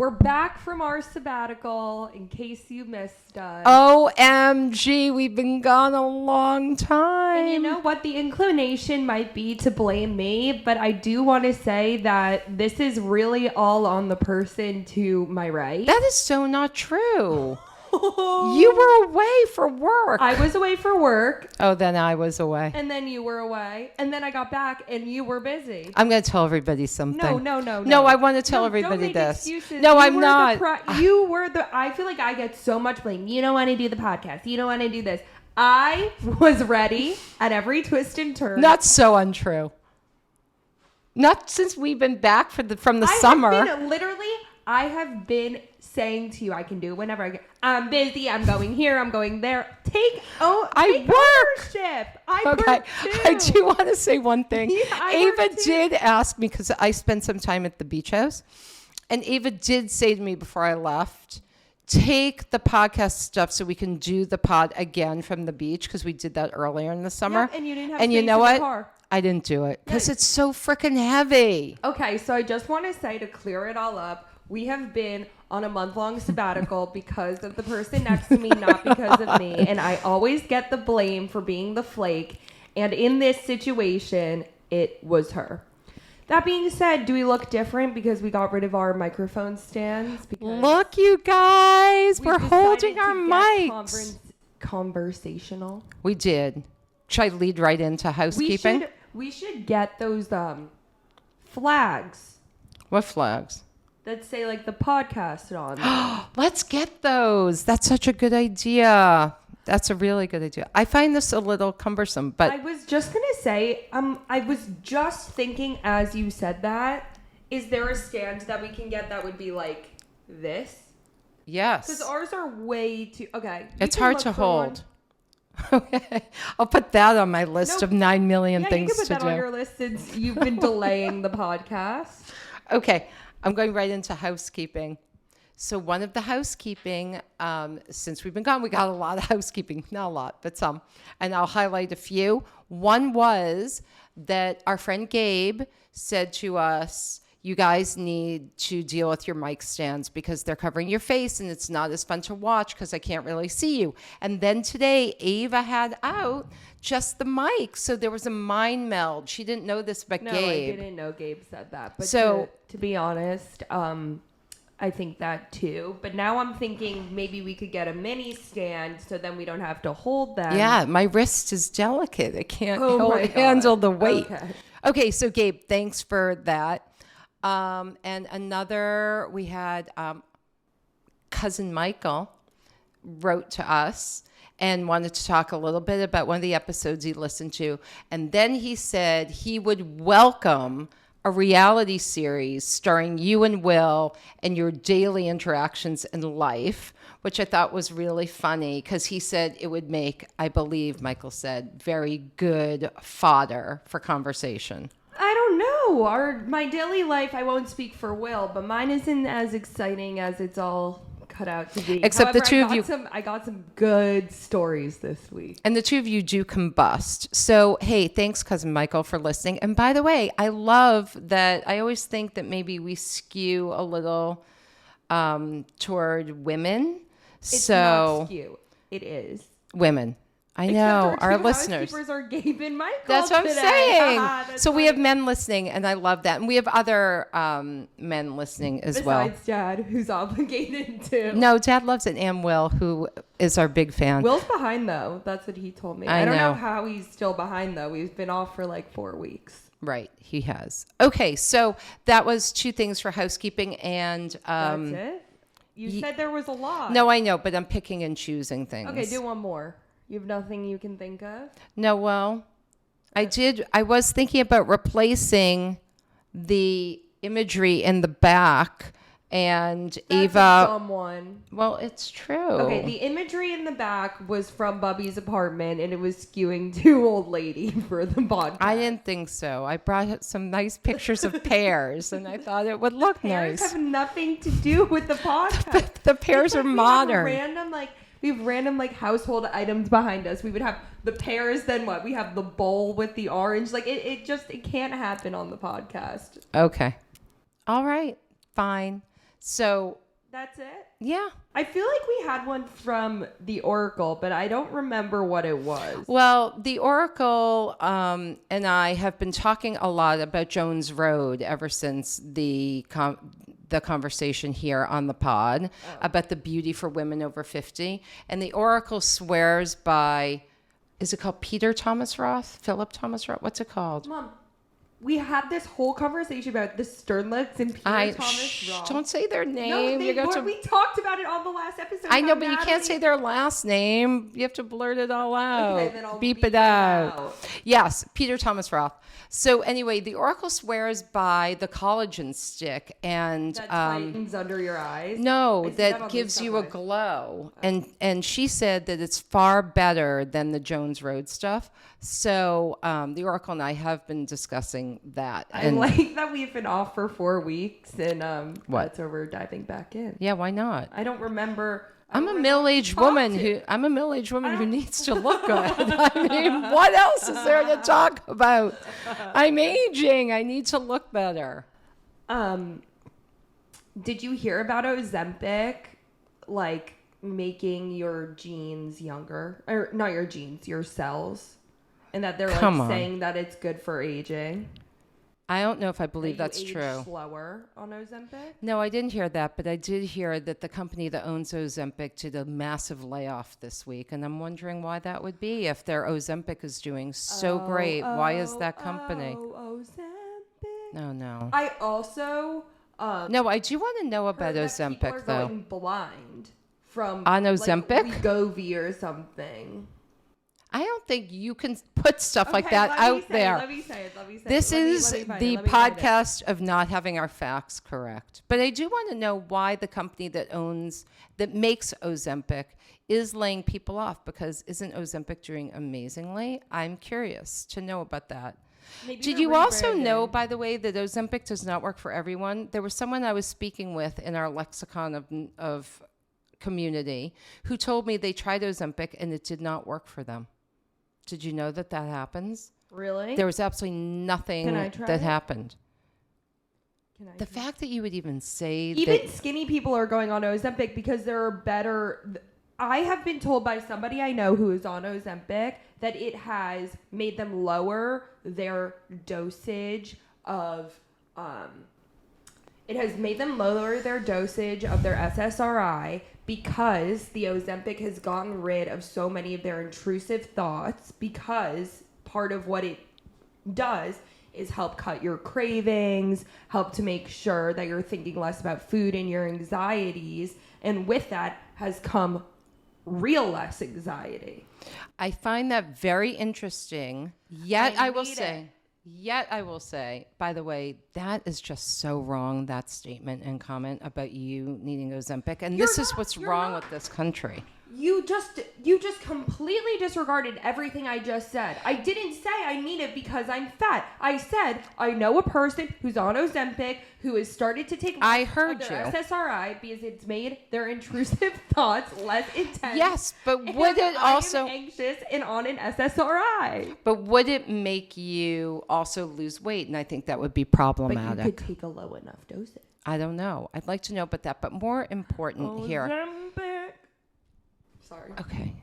We're back from our sabbatical, in case you missed us. OMG, we've been gone a long time. And you know what? The inclination might be to blame me, but I do want to say that this is really all on the person to my right. That is so not true. You were away for work. I was away for work. Oh, then I was away. And then you were away. And then I got back and you were busy. I'm going to tell everybody something. No. No, I want to tell everybody don't make this. Excuses. No, You I'm were not. You were I feel like I get so much blame. You don't want to do the podcast. You don't want to do this. I was ready at every twist and turn. Not so untrue. Not since we've been back from the summer. I have been saying to you, I can do it whenever I'm busy. I'm going here. I'm going there. Take ownership. I work too. I do want to say one thing. Yeah, Ava did ask me, because I spent some time at the beach house, and Ava did say to me before I left, take the podcast stuff so we can do the pod again from the beach, because we did that earlier in the summer. Yep, and you didn't have and you space know in what? the car. I didn't do it because Yeah. it's so freaking heavy. Okay, so I just want to say, to clear it all up, we have been on a month-long sabbatical because of the person next to me, not because of me. And I always get the blame for being the flake. And in this situation, it was her. That being said, do we look different because we got rid of our microphone stands? Because Look, you guys, we we're holding decided our to get mics. Conversational. We did. Should I lead right into housekeeping? We should get those flags What flags? that say like the podcast on them. Let's get those. That's such a good idea. That's a really good idea. I find this a little cumbersome, but I was just going to say, I was just thinking as you said that, is there a stand that we can get that would be like this? yes. Because ours are way too, okay. It's hard to hold. Okay. I'll put that on my list of 9 million Yeah, things you can put to that do. on your list since you've been delaying the podcast. Okay, I'm going right into housekeeping. So one of the housekeeping, since we've been gone, we got a lot of housekeeping. Not a lot, but some. And I'll highlight a few. One was that our friend Gabe said to us, you guys need to deal with your mic stands because they're covering your face and it's not as fun to watch because I can't really see you. And then today, Ava had out just the mic. So there was a mind meld. She didn't know this, but No, Gabe. I didn't know Gabe said that. But So- to be honest, I think that too. But now I'm thinking maybe we could get a mini stand so then we don't have to hold them. Yeah, my wrist is delicate. I can't Oh my God. handle the weight. Okay. So Gabe, thanks for that. And another, we had cousin Michael wrote to us and wanted to talk a little bit about one of the episodes he listened to. And then he said he would welcome a reality series starring you and Will and your daily interactions in life, which I thought was really funny because he said it would make, I believe Michael said, very good fodder for conversation. I don't know. My daily life, I won't speak for Will, but mine isn't as exciting as it's all cut out to be. Except the However, two of you. I got some good stories this week. And the two of you do combust. So, hey, thanks, Cousin Michael, for listening. And by the way, I love that. I always think that maybe we skew a little toward women. It's not skew. It is. Women. I Except know, our two listeners. housekeepers are Gabe and Michael. That's what I'm today. saying. That's So we funny. have men listening, and I love that. And we have other men listening as well. Besides Dad, who's obligated to. No, Dad loves it, and Will, who is our big fan. Will's behind, though. That's what he told me. I I don't know know. how he's still behind, though. He's been off for like 4 weeks. Right, he has. Okay, so that was 2 things for housekeeping, and That's it? You said there was a lot. no, I know, but I'm picking and choosing things. Okay, do one more. You have nothing you can think of? No, well, I was thinking about replacing the imagery in the back, and That's Eva. a dumb one. Well, it's true. Okay, the imagery in the back was from Bubby's apartment, and it was skewing to old lady for the podcast. I didn't think so. I brought some nice pictures of pears, and I thought it would look Pears nice. have nothing to do with the podcast. The pears It's are like modern. We have random household items behind us. We would have the pears, then what? We have the bowl with the orange. Like it can't happen on the podcast. Okay. All right. Fine. So, That's it? yeah. I feel like we had one from the Oracle, but I don't remember what it was. Well, the Oracle and I have been talking a lot about Jones Road ever since the conversation here on the pod about the beauty for women over 50. And the Oracle swears by, is it called Peter Thomas Roth? Philip Thomas Roth? What's it called? Mom, we had this whole conversation about the Sternlichs and Peter Thomas Roth. Don't say their No, name. we talked about it on the last episode. I know, about but you Natalie. can't say their last name. You have to blurt it all out. Okay, then I'll beep it out. Yes, Peter Thomas Roth. So anyway, the Oracle swears by the collagen stick, and That tightens under your eyes. no, I see that on the gives you a subway. glow. And she said that it's far better than the Jones Road stuff. So the Oracle and I have been discussing that. I And like that we've been off for 4 weeks, and What? that's where we're diving back in. yeah, why not? I don't remember. I'm a middle-aged woman who needs to look good. I mean, what else is there to talk about? I'm aging. I need to look better. Did you hear about Ozempic, like making your genes younger, or not your genes, your cells, and that they're Come like on. saying that it's good for aging? I don't know if I believe That that's you age true. Slower on Ozempic. No, I didn't hear that, but I did hear that the company that owns Ozempic did a massive layoff this week, and I'm wondering why that would be. If their Ozempic is doing so great, why is that company? Ozempic. No. I also No, I do want to know about heard that people Ozempic are though. going blind from On Ozempic? like Wegovy or something. I don't think you can put stuff like Okay, that let me out say there. Let me say it. This is Let me find the it, let me find it. podcast of not having our facts correct. But I do want to know why the company that makes Ozempic is laying people off, because isn't Ozempic doing amazingly? I'm curious to know about that. Maybe Did they're you also rebranding. know, by the way, that Ozempic does not work for everyone? There was someone I was speaking with in our lexicon of community who told me they tried Ozempic and it did not work for them. Did you know that happens? Really? There was absolutely nothing Can I try that it? happened. Can I The try? fact that you would even say Even that, skinny people are going on Ozempic because there are better. I have been told by somebody I know who is on Ozempic that it has made them lower their dosage of. It has made them lower their dosage of their SSRI because the Ozempic has gotten rid of so many of their intrusive thoughts, because part of what it does is help cut your cravings, help to make sure that you're thinking less about food and your anxieties. And with that has come real less anxiety. I find that very interesting. Yet I I will need say, by the way, that is just so wrong, that statement and comment about you needing Ozempic. And this is what's wrong with this country. You just completely disregarded everything I just said. I didn't say I need it because I'm fat. I said I know a person who's on Ozempic who has started to take I less heard of their you. SSRI because it's made their intrusive thoughts less intense. Yes, but And would it I am also... anxious and on an SSRI? But would it make you also lose weight? And I think that would be But you problematic. could take a low enough dosage. I don't know. I'd like to know about that. But more important here. Ozempic. Sorry. Okay.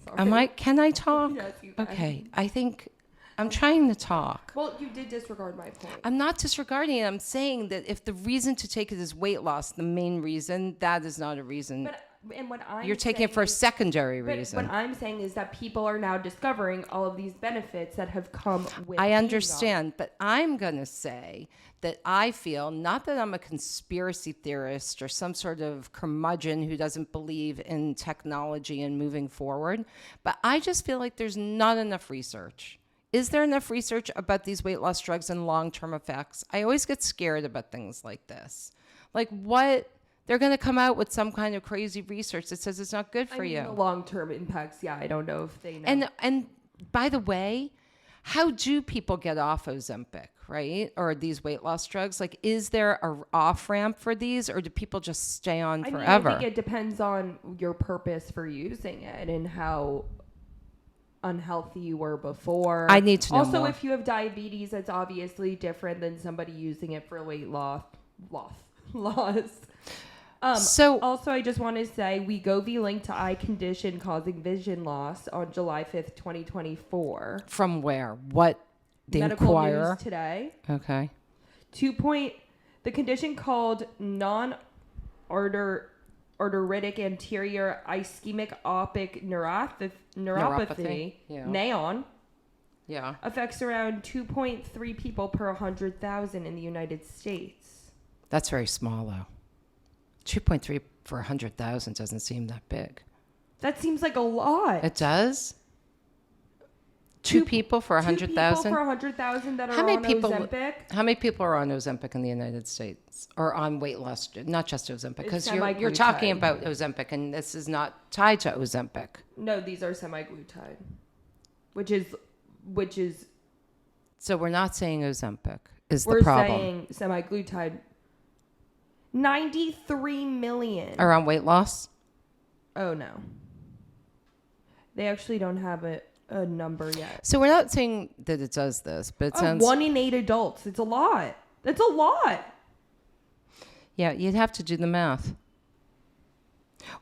Sorry. Can I talk? Yes, you can. Okay. I think I'm trying to talk. Well, you did disregard my point. I'm not disregarding it. I'm saying that if the reason to take it is weight loss, the main reason, that is not a reason. But and what I'm You're taking it for a saying is- secondary But reason. what I'm saying is that people are now discovering all of these benefits that have come with I being on. understand, but I'm going to say that I feel, not that I'm a conspiracy theorist or some sort of curmudgeon who doesn't believe in technology and moving forward, but I just feel like there's not enough research. Is there enough research about these weight loss drugs and long-term effects? I always get scared about things like this. Like what? They're going to come out with some kind of crazy research that says it's not good for you. The long-term impacts, yeah, I don't know if they know. And by the way, how do people get off Ozempic, right? Or these weight loss drugs? Like, is there a off ramp for these, or do people just stay on I forever? think it depends on your purpose for using it and how unhealthy you were before. I need to know Also, more. if you have diabetes, it's obviously different than somebody using it for weight loss. So- also, I just want to say Wegovy linked to eye condition causing vision loss on July 5th, 2024. From where? What? The Medical Inquirer? News Today. Okay. The condition called non-arteritic anterior ischemic optic neuropathy, yeah. NAON, Yeah. affects around 2.3 people per 100,000 in the United States. That's very small, though. 2.3 for 100,000 doesn't seem that big. That seems like a lot. It does? Two people for 100,000? 100,000? For 100,000 that are How many on people- Ozempic. How many people are on Ozempic in the United States? Or on weight loss? Not just Ozempic. Because you're semaglutide. talking about Ozempic, and this is not tied to Ozempic. No, these are semaglutide, which is So we're not saying Ozempic is the we're problem. saying semaglutide. 93 million. Around weight loss? Oh no. They actually don't have a number yet. So we're not saying that it does this, but it sounds... 1 in 8 adults. It's a lot. That's a lot. Yeah, you'd have to do the math.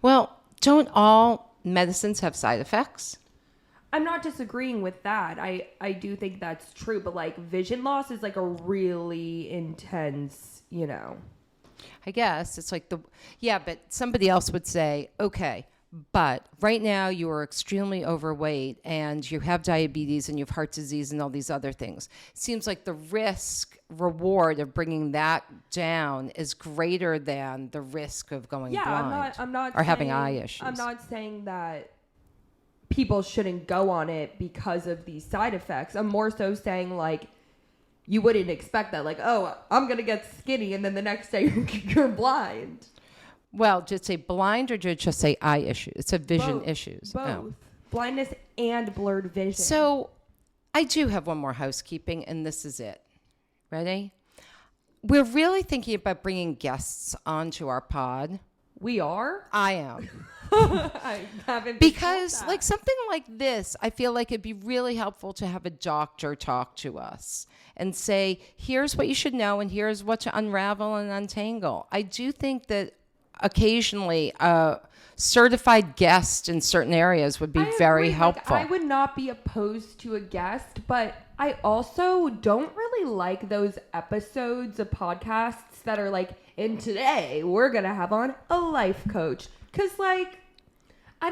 Well, don't all medicines have side effects? I'm not disagreeing with that. I do think that's true, but like vision loss is like a really intense, I guess it's like but somebody else would say, okay, but right now you are extremely overweight and you have diabetes and you have heart disease and all these other things. Seems like the risk reward of bringing that down is greater than the risk of going blind. I'm not or saying, having eye issues. I'm not saying that people shouldn't go on it because of these side effects. I'm more so saying like you wouldn't expect that, like, oh, I'm going to get skinny and then the next day you're blind. Well, just say blind or just say eye issues? It's a vision issues. Both. Oh. Blindness and blurred vision. So I do have one more housekeeping, and this is it. Ready? We're really thinking about bringing guests onto our pod. We are? I am. I haven't. Because like something like this, I feel like it'd be really helpful to have a doctor talk to us and say, here's what you should know and here's what to unravel and untangle. I do think that occasionally a certified guest in certain areas would be very helpful. I would not be opposed to a guest, but I also don't really like those episodes of podcasts that are like, and today we're going to have on a life coach. Because like, I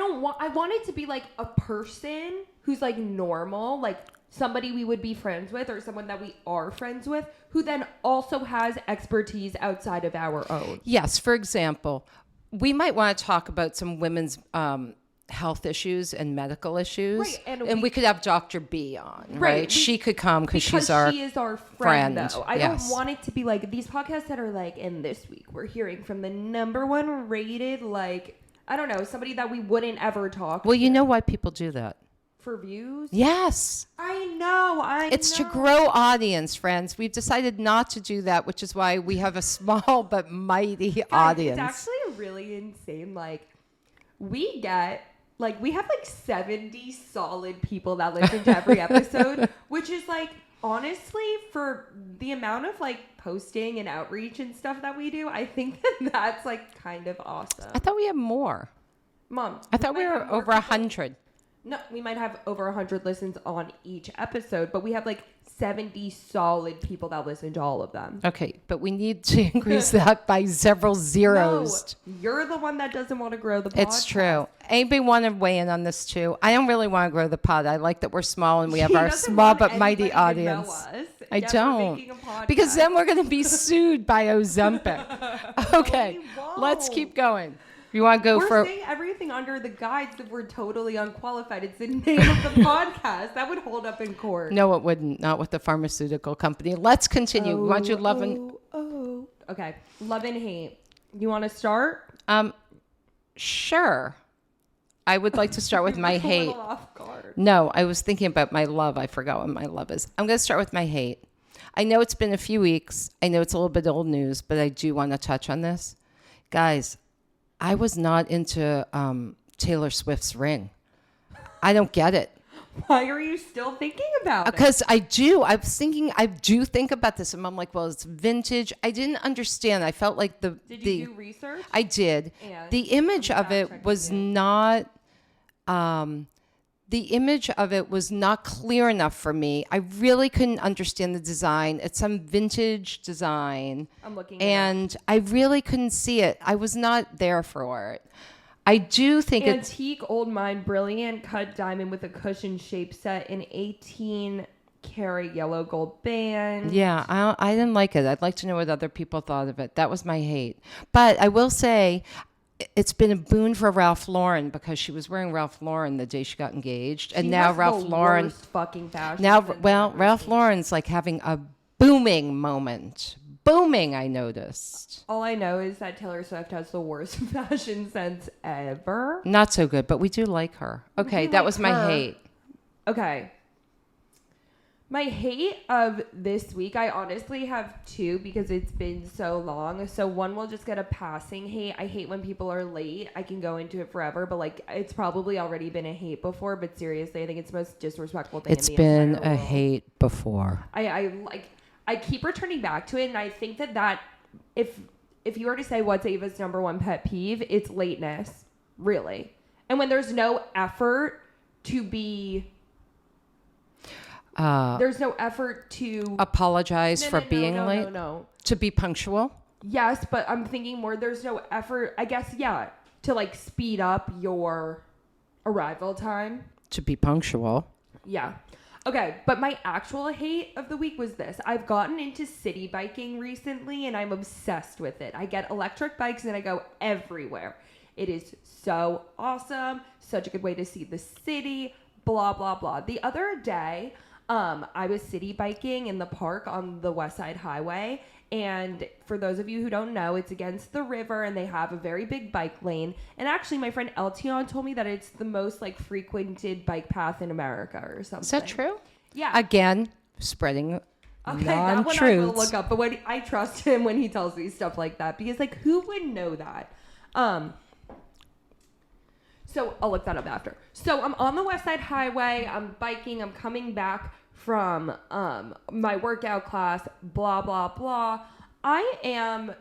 want it to be like a person who's like normal, like somebody we would be friends with or someone that we are friends with who then also has expertise outside of our own. Yes. For example, we might want to talk about some women's health issues and medical issues. Right, and we could have Dr. B on, right? She could come because she is our friend. Though. I don't want it to be like these podcasts that are like, and this week we're hearing from the #1 rated, like, I don't know, somebody that we wouldn't ever talk to. Well, you know why people do that? For views? Yes. I know. It's to grow audience, friends. We've decided not to do that, which is why we have a small but mighty audience. It's actually really insane. Like, we have like 70 solid people that listen to every episode, which is like, honestly, for the amount of like posting and outreach and stuff that we do, I think that's like kind of awesome. I thought we had more. Mom, I thought we were over 100. No, we might have over 100 listens on each episode, but we have like 70 solid people that listen to all of them. Okay, but we need to increase that by several zeros. No, you're the one that doesn't want to grow the podcast. It's true. Anybody want to weigh in on this too? I don't really want to grow the pod. I like that we're small and we have our small but mighty audience. I don't. Because then we're going to be sued by Ozempic. Okay, let's keep going. You want to go We're saying everything under the guise that we're totally unqualified. It's the name of the podcast. That would hold up in court. No, it wouldn't. Not with the pharmaceutical company. Let's continue. We want you to love and... Okay. Love and hate. You want to start? Sure. I would like to start with my hate. A little off guard. No, I was thinking about my love. I forgot what my love is. I'm going to start with my hate. I know it's been a few weeks. I know it's a little bit old news, but I do want to touch on this. Guys, I was not into Taylor Swift's ring. I don't get it. Why are you still thinking about it? Because I do think about this, and I'm like, well, it's vintage. I didn't understand. I felt like Did you do research? I did. And The image I'm of it fact-checking was you. not. The image of it was not clear enough for me. I really couldn't understand the design. It's some vintage design. I'm looking it up. And I really couldn't see it. I was not there for it. I do think it's Antique old mine, brilliant cut diamond with a cushion shape set in 18 karat yellow gold band. yeah, I didn't like it. I'd like to know what other people thought of it. That was my hate. But I will say it's been a boon for Ralph Lauren because she was wearing Ralph Lauren the day she got engaged. And She now has Ralph the Lauren worst fucking fashion now sense well, I've ever Ralph seen. Lauren's like having a booming moment. Booming, I noticed. All I know is that Taylor Swift has the worst fashion sense ever. Not so good, but we do like her. Okay, do that like was my her. hate. Okay. My hate of this week, I honestly have two because it's been so long. So one will just get a passing hate. I hate when people are late. I can go into it forever, but like it's probably already been a hate before. But seriously, I think it's the most disrespectful thing. It's in the been entire a world. hate before. I keep returning back to it, and I think that if you were to say what's Ava's number one pet peeve, it's lateness, really, and when there's no effort to be. There's no effort to Apologize for being late. No. To be punctual. Yes, but I'm thinking more. There's no effort. I guess to like speed up your arrival time. To be punctual. Yeah. Okay, but my actual hate of the week was this. I've gotten into city biking recently and I'm obsessed with it. I get electric bikes and I go everywhere. It is so awesome. Such a good way to see the city, blah, blah, blah. The other day, I was city biking in the park on the West Side Highway. And for those of you who don't know, it's against the river and they have a very big bike lane. And actually, my friend Eltion told me that it's the most like frequented bike path in America or something. Is that true? Yeah. Again, spreading Okay, that one I will non-truths. look up. But when I trust him when he tells me stuff like that because like who would know that? So I'll look that up after. So I'm on the West Side Highway. I'm biking. I'm coming back from my workout class, blah, blah, blah. I am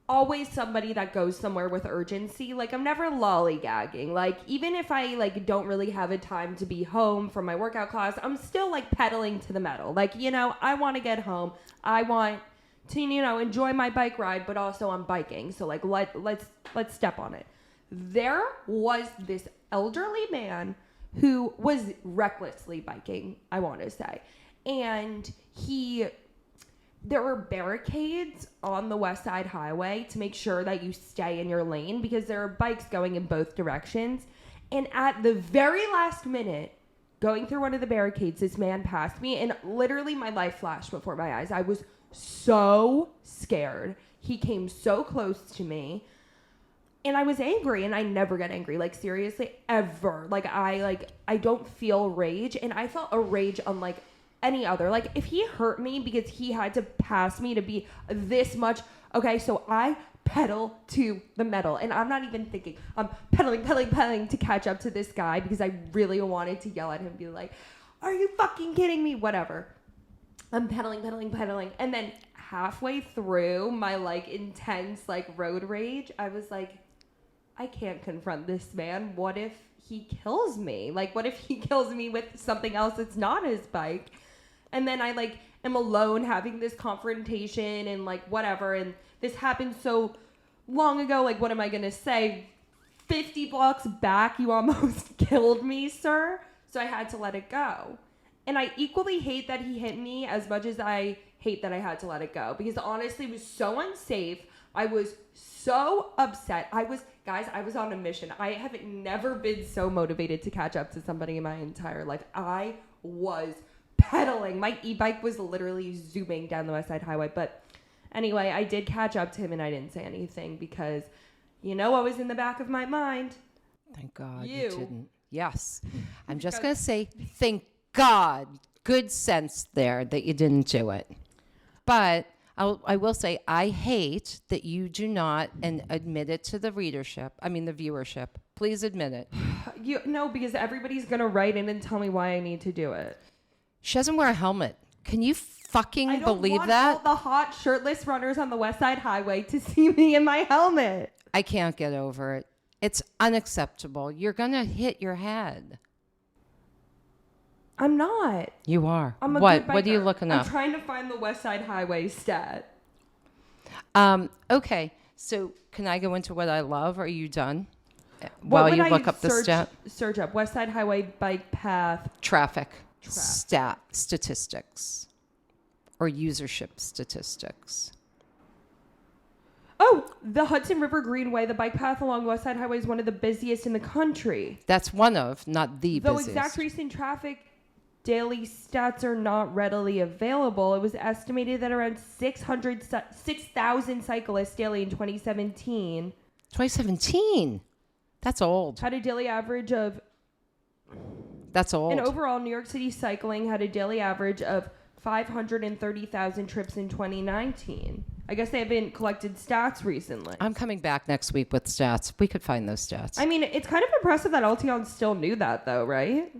always somebody that goes somewhere with urgency. Like, I'm never lollygagging. Like, even if I, like, don't really have a time to be home from my workout class, I'm still, like, pedaling to the metal. Like, you know, I want to get home. I want to, you know, enjoy my bike ride, but also I'm biking. So, like, let's step on it. There was this elderly man who was recklessly biking, I want to say. And there were barricades on the West Side Highway to make sure that you stay in your lane because there are bikes going in both directions. And at the very last minute, going through one of the barricades, this man passed me and literally my life flashed before my eyes. I was so scared. He came so close to me. And I was angry, and I never get angry. Like, seriously, ever. I don't feel rage, and I felt a rage unlike any other. Like, if he hurt me because he had to pass me to be this much, okay, so I pedal to the metal, and I'm not even thinking. I'm pedaling to catch up to this guy because I really wanted to yell at him and be like, are you fucking kidding me? Whatever. I'm pedaling, and then halfway through my, like, intense, like, road rage, I was like, I can't confront this man. What if he kills me? Like, what if he kills me with something else that's not his bike? And then I, like, am alone having this confrontation and, like, whatever. And this happened so long ago. Like, what am I going to say? 50 blocks back, you almost killed me, sir. So I had to let it go. And I equally hate that he hit me as much as I hate that I had to let it go. Because honestly, it was so unsafe. I was so upset. I was on a mission. I have never been so motivated to catch up to somebody in my entire life. I was pedaling. My e-bike was literally zooming down the West Side Highway. But anyway, I did catch up to him and I didn't say anything because, you know, what was in the back of my mind? Thank God You. you didn't. Yes. I'm just going to say, thank God. Good sense there that you didn't do it. But I will say I hate that you do not and admit it to the readership. I mean the viewership. Please admit it. No, because everybody's gonna write in and tell me why I need to do it. She doesn't wear a helmet. Can you fucking I don't believe want that? all the hot shirtless runners on the West Side Highway to see me in my helmet. I can't get over it. It's unacceptable. You're gonna hit your head. I'm not. You are. I'm a What? good What are you biker. looking up? I'm trying to find the West Side Highway stat. Okay. So can I go into what I love? Are you done? What While would you I look up the search up West Side Highway bike path. traffic statistics or usership statistics. Oh, the Hudson River Greenway, the bike path along West Side Highway, is one of the busiest in the country. That's one of, not the Though busiest. exact recent traffic daily stats are not readily available, it was estimated that around 6,000 cyclists daily in 2017 2017. That's old. had a daily average of, That's old. and overall, New York City cycling had a daily average of 530,000 trips in 2019. I guess they haven't collected stats recently. I'm coming back next week with stats. We could find those stats. I mean, it's kind of impressive that Altion still knew that, though, right?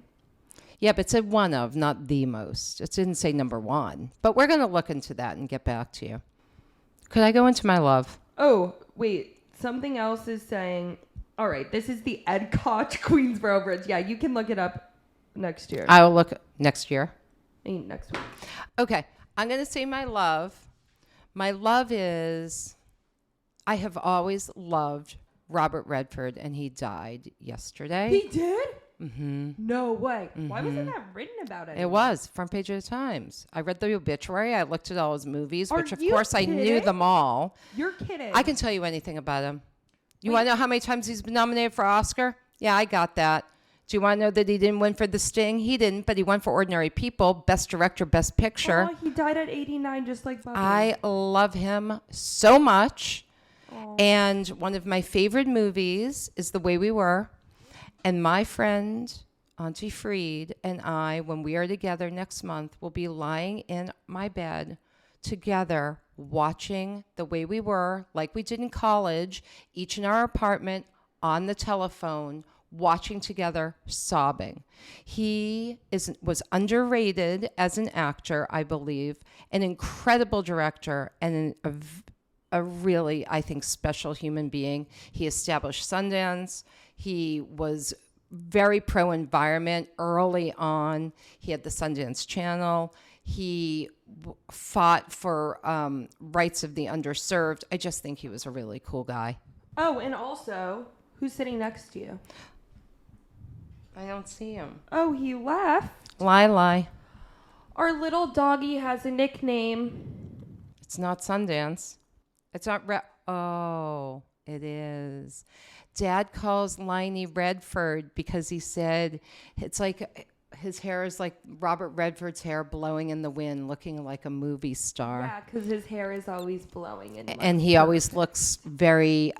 Yeah, but it said one of, not the most. It didn't say number one. But we're going to look into that and get back to you. Could I go into my love? Oh, wait. Something else is saying, all right, this is the Ed Koch Queensboro Bridge. Yeah, you can look it up next year. I'll look next year. Next week. Okay, I'm going to say my love. My love is, I have always loved Robert Redford, and he died yesterday. He did? Mm-hmm. No way. Why wasn't that written about it? It was front page of the Times. I read the obituary. I looked at all his movies, Are which of you course I knew kidding? them all. You're kidding. I can tell you anything about him. You want to know how many times he's been nominated for Oscar? Yeah, I got that. Do you want to know that he didn't win for The Sting? He didn't, but he won for Ordinary People, Best Director, Best Picture. Oh, he died at 89, just like Bobby. I love him so much. And one of my favorite movies is The Way We Were. And my friend, Auntie Freed, and I, when we are together next month, will be lying in my bed together watching The Way We Were, like we did in college, each in our apartment, on the telephone, watching together, sobbing. He was underrated as an actor, I believe, an incredible director, and a really, I think, special human being. He established Sundance. He was very pro-environment early on. He had the Sundance Channel. He fought for rights of the underserved. I just think he was a really cool guy. Oh, and also, who's sitting next to you? I don't see him. Oh, he left. Lie. Our little doggy has a nickname. It's not Sundance. It's not oh, it is. Dad calls Liney Redford because he said it's like his hair is like Robert Redford's hair blowing in the wind, looking like a movie star. Yeah, because his hair is always blowing. And he always looks very,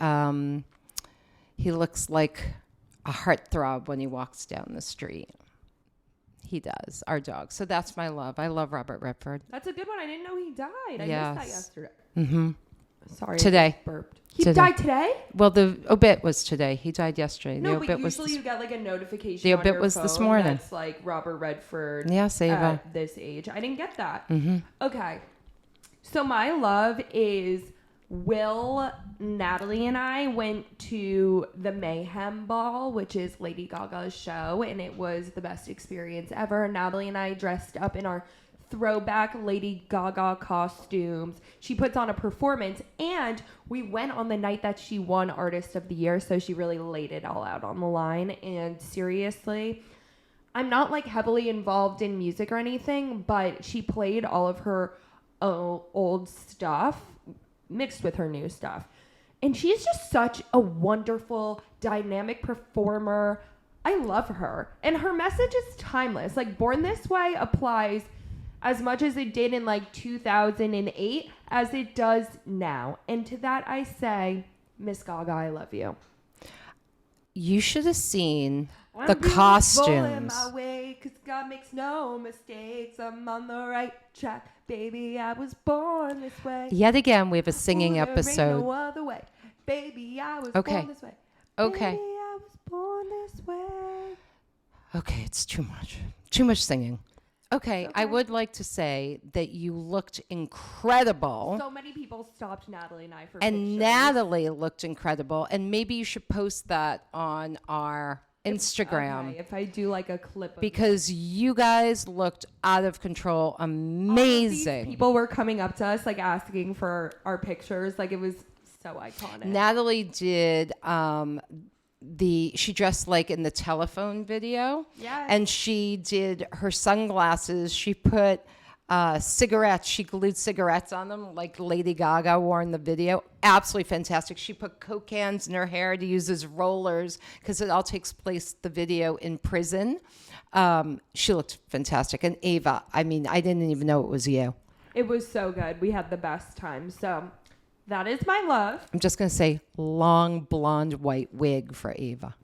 he looks like a heartthrob when he walks down the street. He does, our dog. So that's my love. I love Robert Redford. That's a good one. I didn't know he died. I Yes. missed that yesterday. Mm-hmm. Sorry. Today. I just burped. He Today. died today? Well, the obit was today. He died yesterday. No, the but obit was usually you get like a notification. The on obit your was this phone morning. That's like Robert Redford. Yeah, save him. at this age. I didn't get that. Mm-hmm. Okay. So my love is Will, Natalie, and I went to the Mayhem Ball, which is Lady Gaga's show, and it was the best experience ever. Natalie and I dressed up in our throwback Lady Gaga costumes. She puts on a performance, and we went on the night that she won Artist of the Year, so she really laid it all out on the line. And seriously, I'm not like heavily involved in music or anything, but she played all of her old stuff mixed with her new stuff. And she's just such a wonderful, dynamic performer. I love her. And her message is timeless. Like, Born This Way applies as much as it did in like 2008 as it does now. And to that I say, Miss Gaga, I love you. you should have seen I'm the beautiful in costumes. my way, 'cause God makes no mistakes. I'm on the right track. Baby, I was born this way. Yet again, we have a singing Ooh, there ain't episode. no other way. Baby, I was Okay. born this way. Okay. Baby, I was born this way. Okay, it's too much. Too much singing. Okay, I Okay. would like to say that you looked incredible. So many people stopped Natalie and I for And pictures. Natalie looked incredible. And maybe you should post that on our Instagram. Okay, if I do like a clip of Because you guys looked out of control, all of these amazing. people were coming up to us like asking for our pictures. Like it was so iconic. Natalie did she dressed like in the telephone video. Yes. And she did her sunglasses. She put cigarettes. She glued cigarettes on them like Lady Gaga wore in the video. Absolutely fantastic. She put Coke cans in her hair to use as rollers because it all takes place, the video, in prison. She looked fantastic. And Ava, I mean, I didn't even know it was you. It was so good. We had the best time. So that is my love. I'm just going to say long blonde white wig for Ava.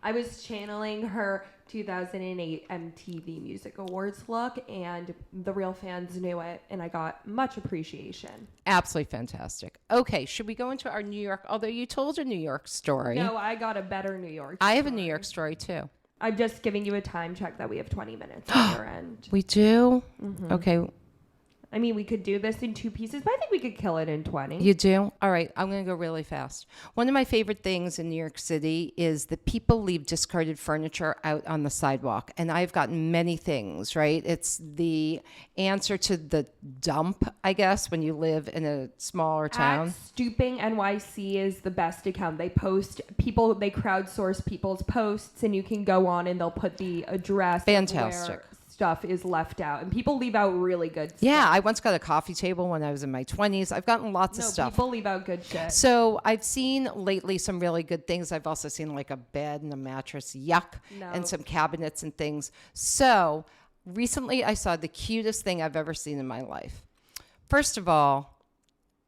I was channeling her 2008 MTV Music Awards look, and the real fans knew it, and I got much appreciation. Absolutely fantastic. Okay, should we go into our New York? Although you told a New York story. No, I got a better New York. I have a story. New York story too. I'm just giving you a time check that we have 20 minutes on your end. We do? Mm-hmm. Okay, I mean, we could do this in 2 pieces, but I think we could kill it in 20. you do? All right, I'm going to go really fast. One of my favorite things in New York City is that people leave discarded furniture out on the sidewalk. And I've gotten many things, right? It's the answer to the dump, I guess, when you live in a smaller town. At Stooping NYC is the best account. They post people, they crowdsource people's posts, and you can go on and they'll put the address of Fantastic. where stuff is left out, and people leave out really good stuff. Yeah, I once got a coffee table when I was in my 20s. I've gotten lots of No, stuff. people leave out good shit. So I've seen lately some really good things. I've also seen like a bed and a mattress, yuck, No. and some cabinets and things. So recently I saw the cutest thing I've ever seen in my life. First of all,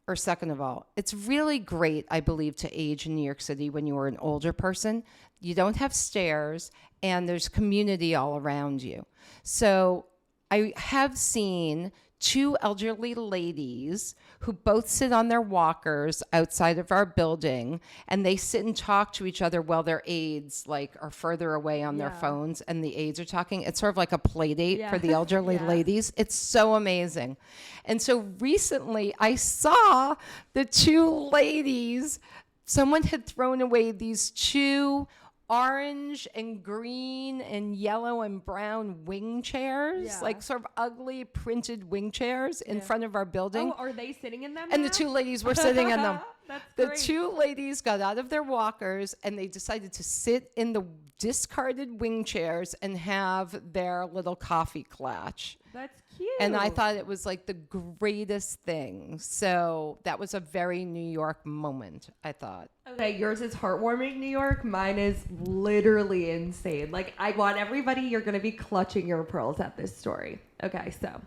or second of all, it's really great, I believe, to age in New York City when you are an older person. You don't have stairs and there's community all around you. So I have seen 2 elderly ladies who both sit on their walkers outside of our building, and they sit and talk to each other while their aides like are further away on their Yeah. phones, and the aides are talking. It's sort of like a play date Yeah. for the elderly Yeah. ladies. It's so amazing. And so recently I saw the 2 ladies, someone had thrown away these 2 orange and green and yellow and brown wing chairs, Yeah. like sort of ugly printed wing chairs in Yeah. front of our building. Oh, are they sitting in them And now? the 2 ladies were sitting in them. That's The great. 2 ladies got out of their walkers and they decided to sit in the discarded wing chairs and have their little coffee clatch. That's cute. And I thought it was like the greatest thing. So that was a very New York moment, I thought. Okay, yours is heartwarming, New York. Mine is literally insane. Like, I want everybody, you're going to be clutching your pearls at this story. Okay, so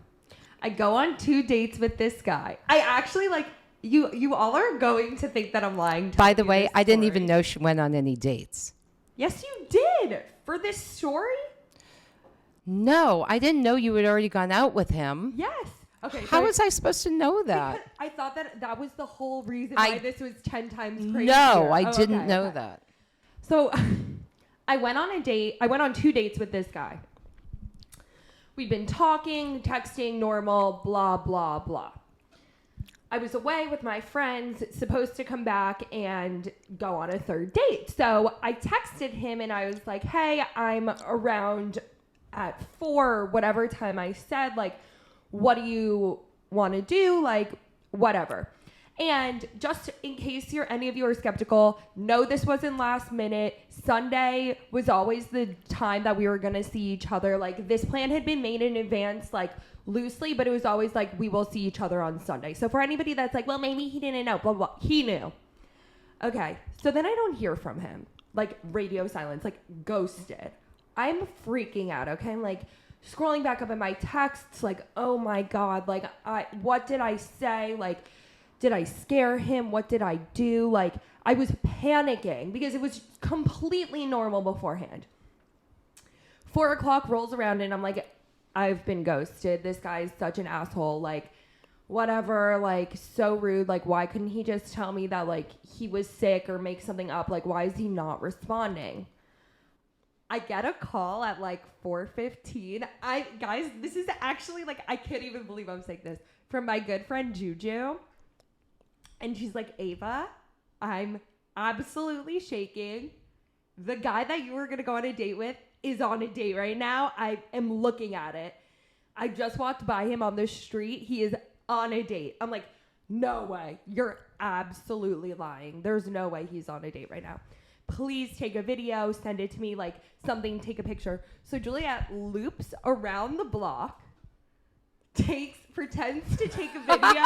I go on 2 dates with this guy. I actually, like, you all are going to think that I'm lying. By telling the you way, this I didn't story. even know she went on any dates. Yes, you did. For this story? No, I didn't know you had already gone out with him. Yes. Okay. How so was I supposed to know that? because I thought that was the whole reason I- why this was 10 times crazier. No, I Oh, didn't okay, know okay. that. So I went on a date. I went on 2 dates with this guy. We'd been talking, texting, normal, blah, blah, blah. I was away with my friends, supposed to come back and go on a 3rd date. So I texted him and I was like, hey, I'm around at 4, whatever time I said, like, what do you want to do? Like, whatever. And just in case any of you are skeptical, no, this wasn't last minute. Sunday was always the time that we were going to see each other. Like, this plan had been made in advance, like, loosely, but it was always like, we will see each other on Sunday. So for anybody that's like, well, maybe he didn't know, blah, blah, he knew. Okay, so then I don't hear from him. Like, radio silence, like, ghosted. I'm freaking out, okay? I'm like, scrolling back up in my texts, like, oh my God, like, what did I say? Like, did I scare him? What did I do? Like, I was panicking because it was completely normal beforehand. 4 o'clock rolls around and I'm like, I've been ghosted. This guy is such an asshole. Like, whatever, like, so rude. Like, why couldn't he just tell me that, like, he was sick or make something up? Like, why is he not responding? I get a call at, like, 4:15. Guys, this is actually, like, I can't even believe I'm saying this. From my good friend, Juju. And she's like, Ava, I'm absolutely shaking. The guy that you were going to go on a date with is on a date right now. I am looking at it. I just walked by him on the street. He is on a date. I'm like, no way. You're absolutely lying. There's no way he's on a date right now. Please take a video, send it to me, like something, take a picture. So Juliet loops around the block, pretends to take a video.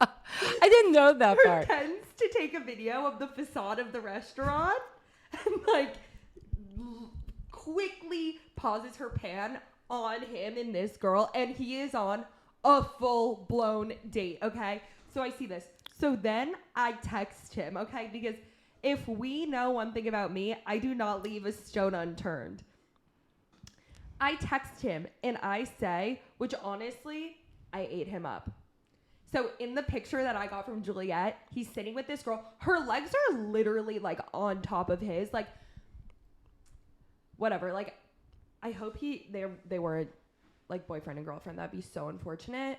I didn't know that part. Pretends to take a video of the facade of the restaurant and like quickly pauses her pan on him and this girl, and he is on a full-blown date, okay? So I see this. So then I text him, okay? Because if we know one thing about me, I do not leave a stone unturned. I text him and I say, which honestly, I ate him up. So in the picture that I got from Juliet, he's sitting with this girl. Her legs are literally like on top of his, like whatever. Like I hope they were like boyfriend and girlfriend. That'd be so unfortunate.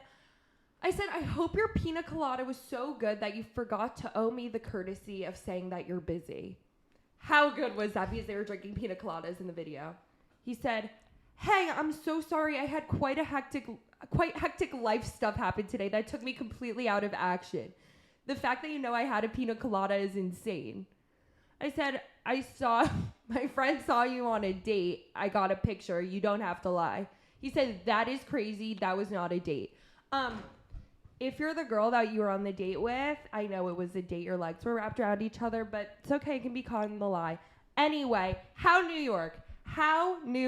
I said, I hope your pina colada was so good that you forgot to owe me the courtesy of saying that you're busy. How good was that? Because they were drinking pina coladas in the video. He said, hey, I'm so sorry. I had quite hectic life stuff happen today that took me completely out of action. The fact that you know I had a pina colada is insane. I said, my friend saw you on a date. I got a picture. You don't have to lie. He said, that is crazy. That was not a date. If you're the girl that you were on the date with, I know it was a date. Your legs were wrapped around each other, but it's okay. It can be caught in the lie. Anyway, How New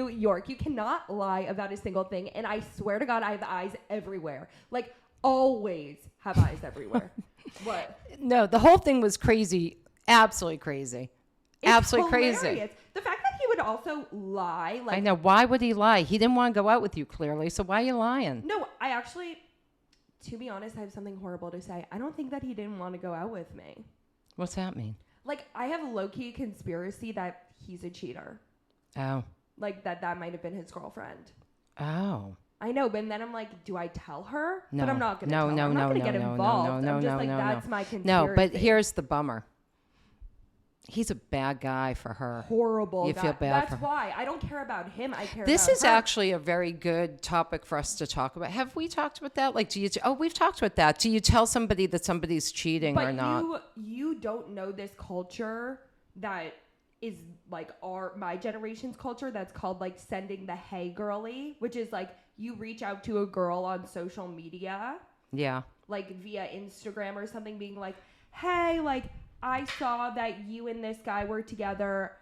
York. You cannot lie about a single thing. And I swear to God, I have eyes everywhere. Like, always have eyes everywhere. What? No, the whole thing was crazy. Absolutely crazy. It's Absolutely hilarious. crazy. The fact that he would also lie. Like, I know. Why would he lie? He didn't want to go out with you, clearly. So why are you lying? No, I actually, to be honest, I have something horrible to say. I don't think that he didn't want to go out with me. What's that mean? Like, I have a low-key conspiracy that he's a cheater. Oh. Like, that might have been his girlfriend. Oh. I know, but then I'm like, do I tell her? No. But I'm not going to No, tell her. no, I'm not no, going to no, get no, involved. no, no, I'm just no, like, no, that's no. my conspiracy. No, but here's the bummer. He's a bad guy for her. Horrible. You feel bad That's for her. why. I don't care about him. I care This about is her. actually a very good topic for us to talk about. Have we talked about that? Like, we've talked about that. Do you tell somebody that somebody's cheating or not? But you don't know this culture that is like my generation's culture that's called like sending the hey girly, which is like you reach out to a girl on social media. Yeah. Like via Instagram or something, being like, hey, like I saw that you and this guy were together.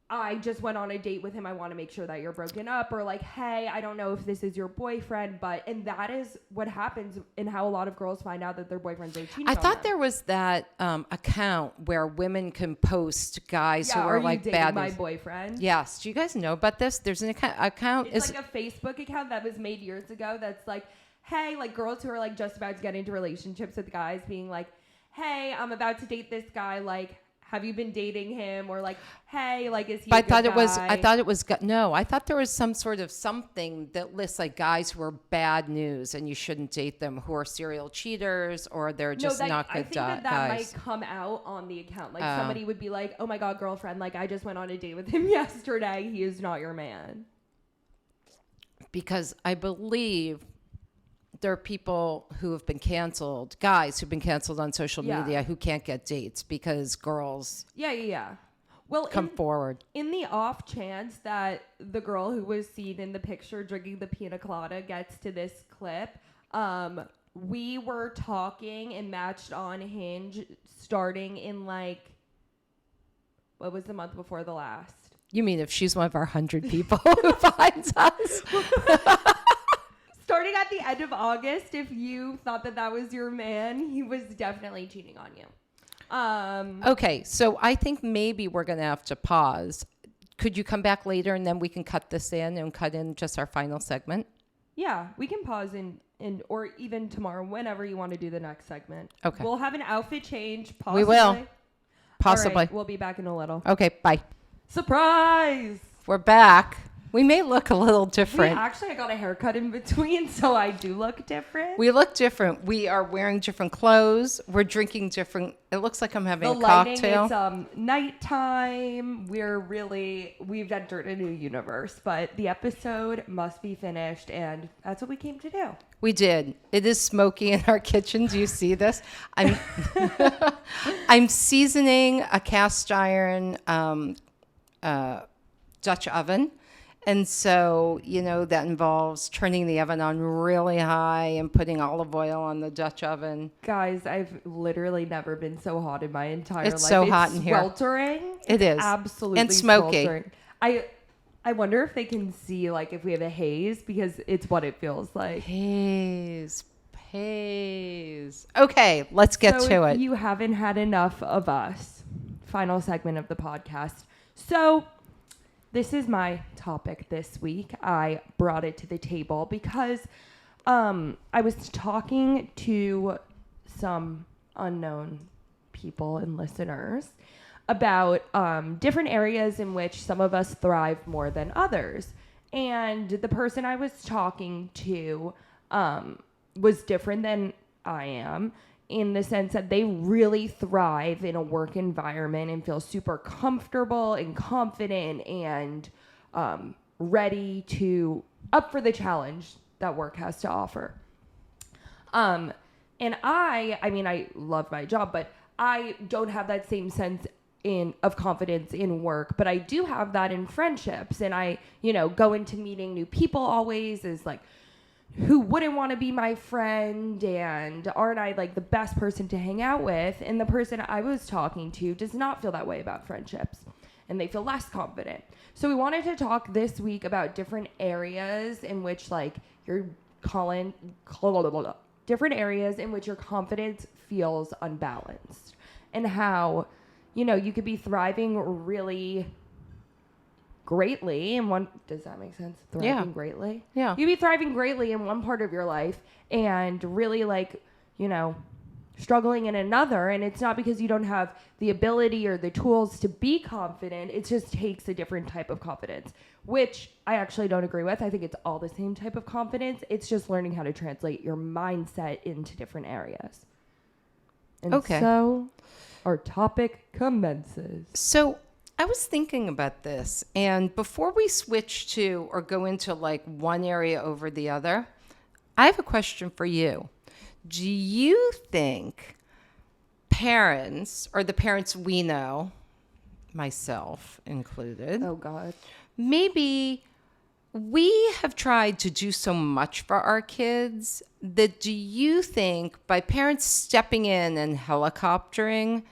I just went on a date with him. I want to make sure that you're broken up. Or like, hey, I don't know if this is your boyfriend, and that is what happens and how a lot of girls find out that their boyfriends are cheating I on thought them. there was that account where women can post guys who are are you like dating bad. my boyfriend? Yes. Do you guys know about this? There's an account. It's like a Facebook account that was made years ago that's like, hey, like girls who are like just about to get into relationships with guys being like, hey, I'm about to date this guy, like, have you been dating him? Or like, hey, like, is he a good guy? I thought there was some sort of something that lists like guys who are bad news and you shouldn't date them, who are serial cheaters or they're just not good guys. I think that might come out on the account. Like somebody would be like, oh my God, girlfriend, like I just went on a date with him yesterday. He is not your man. Because I believe there are people who have been canceled, guys who've been canceled on social media who can't get dates because girls Well, come forward. In the off chance that the girl who was seen in the picture drinking the pina colada gets to this clip, we were talking and matched on Hinge starting in like, what was the month before the last? You mean if she's one of our 100 people who finds us? starting at the end of August, if you thought that was your man, he was definitely cheating on you. Okay, so I think maybe we're going to have to pause. Could you come back later and then we can cut this in and cut in just our final segment? Yeah, we can pause or even tomorrow, whenever you want to do the next segment. Okay. We'll have an outfit change, possibly. We will. Possibly. All right, we'll be back in a little. Okay, bye. Surprise! We're back. We may look a little I different. got a haircut in between, so I do look different. We look different. We are wearing different clothes. We're drinking different. It looks like I'm having The a lighting, cocktail. it's nighttime. We've entered a new universe, but the episode must be finished, and that's what we came to do. We did. It is smoky in our kitchen. Do you see this? I'm I'm seasoning a cast iron Dutch oven. And so, that involves turning the oven on really high and putting olive oil on the Dutch oven. Guys, I've literally never been so hot in my entire life. It's so hot in here. Sweltering. It is. Absolutely And smoky. sweltering. I wonder if they can see, like, if we have a haze, because it's what it feels like. Haze. Okay, let's get to if it. you haven't had enough of us, final segment of the podcast. So this is my topic this week. I brought it to the table because I was talking to some unknown people and listeners about different areas in which some of us thrive more than others. And the person I was talking to was different than I am, in the sense that they really thrive in a work environment and feel super comfortable and confident and ready to up for the challenge that work has to offer. And I love my job, but I don't have that same sense of confidence in work, but I do have that in friendships. And I, go into meeting new people always is like, who wouldn't want to be my friend, and aren't I like the best person to hang out with? And the person I was talking to does not feel that way about friendships, and they feel less confident. So we wanted to talk this week about different areas in which different areas in which your confidence feels unbalanced, and how, you could be thriving really greatly in one. Does that make sense? Thriving greatly? Yeah. You'd be thriving greatly in one part of your life and really struggling in another. And it's not because you don't have the ability or the tools to be confident. It just takes a different type of confidence, which I actually don't agree with. I think it's all the same type of confidence. It's just learning how to translate your mindset into different areas. And so our topic commences. So I was thinking about this, and before we switch to or go into one area over the other, I have a question for you. Do you think parents, or the parents we know, myself included, Oh God. maybe we have tried to do so much for our kids that do you think by parents stepping in and helicoptering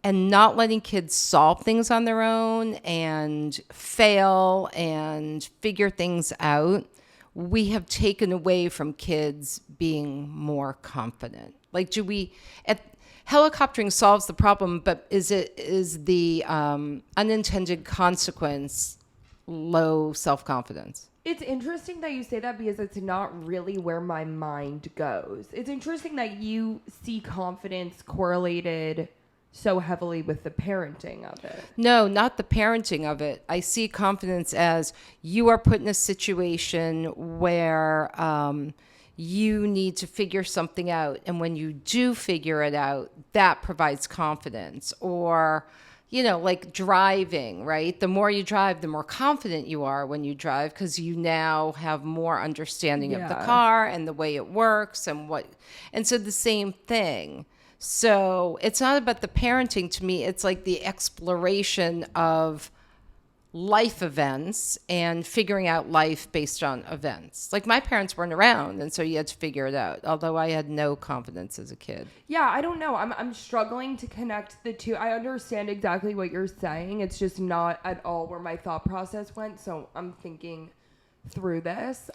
and not letting kids solve things on their own and fail and figure things out, we have taken away from kids being more confident? Helicoptering solves the problem, but is the unintended consequence low self-confidence? It's interesting that you say that because it's not really where my mind goes. It's interesting that you see confidence correlated so heavily with the parenting of it. No, not the parenting of it. I see confidence as you are put in a situation where you need to figure something out. And when you do figure it out, that provides confidence. Or, like driving, right? The more you drive, the more confident you are when you drive, because you now have more understanding of the car and the way it works and so the same thing. So it's not about the parenting to me. It's like the exploration of life events and figuring out life based on events. Like my parents weren't around, and so you had to figure it out, although I had no confidence as a kid. Yeah, I don't know. I'm struggling to connect the two. I understand exactly what you're saying. It's just not at all where my thought process went, so I'm thinking through this.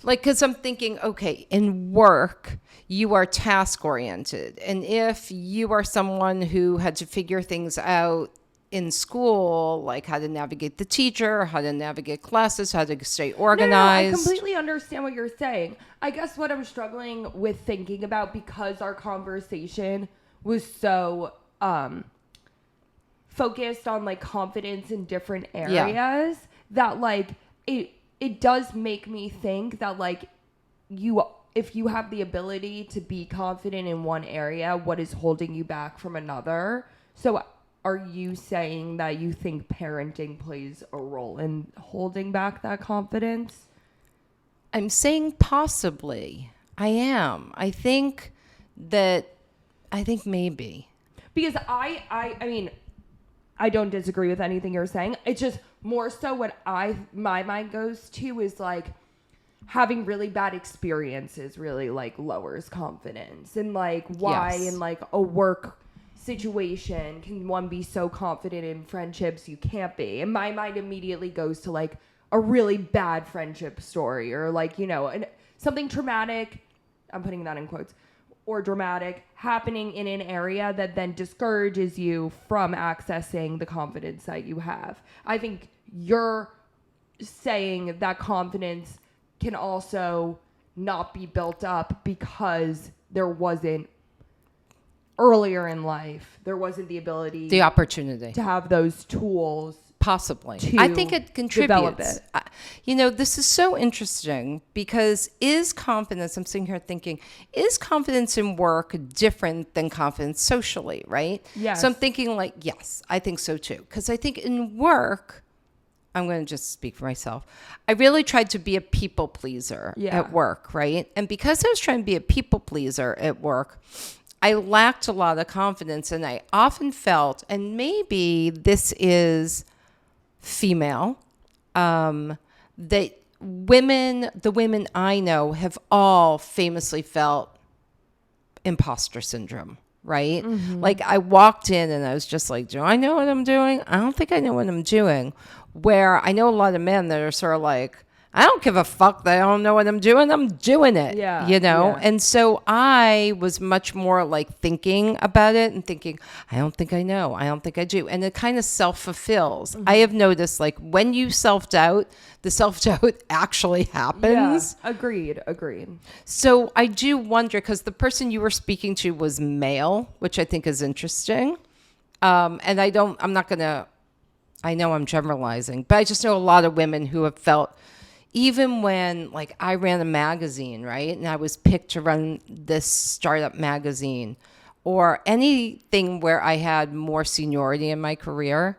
Like, because I'm thinking, okay, in work, you are task oriented. And if you are someone who had to figure things out in school, like how to navigate the teacher, how to navigate classes, how to stay No, organized. I completely understand what you're saying. I guess what I'm struggling with thinking about, because our conversation was so focused on like confidence in different areas, that like it does make me think that like if you have the ability to be confident in one area, what is holding you back from another? So are you saying that you think parenting plays a role in holding back that confidence? I'm saying possibly. I am. I think maybe. Because I mean, I don't disagree with anything you're saying. It's just more so what my mind goes to is like having really bad experiences really like lowers confidence, and like why Yes. in like a work situation can one be so confident in friendships you can't be. And my mind immediately goes to like a really bad friendship story, or like, you know, something traumatic, I'm putting that in quotes, or dramatic happening in an area that then discourages you from accessing the confidence that you have. I think you're saying that confidence can also not be built up because there wasn't earlier in life, there wasn't the ability The opportunity. to have those tools. Possibly. To I think it develop contributes. it. You know, this is so interesting because is confidence, I'm sitting here thinking, is confidence in work different than confidence socially, right? Yes. So I'm thinking like, yes, I think so too. Because I think in work, I'm going to just speak for myself. I really tried to be a people pleaser at work, right? And because I was trying to be a people pleaser at work, I lacked a lot of confidence, and I often felt, and maybe this is female, that the women I know have all famously felt imposter syndrome, right? Mm-hmm. Like I walked in and I was just like, do I know what I'm doing? I don't think I know what I'm doing. Where I know a lot of men that are sort of like, I don't give a fuck that I don't know what I'm doing. I'm doing it. Yeah, You know? yeah. And so I was much more like thinking about it and thinking, I don't think I know. I don't think I do. And it kind of self-fulfills. I have noticed like when you self-doubt, the self-doubt actually happens. Yeah, agreed. So I do wonder, because the person you were speaking to was male, which I think is interesting. And I know I'm generalizing, but I just know a lot of women who have felt, even when like I ran a magazine, right? And I was picked to run this startup magazine, or anything where I had more seniority in my career,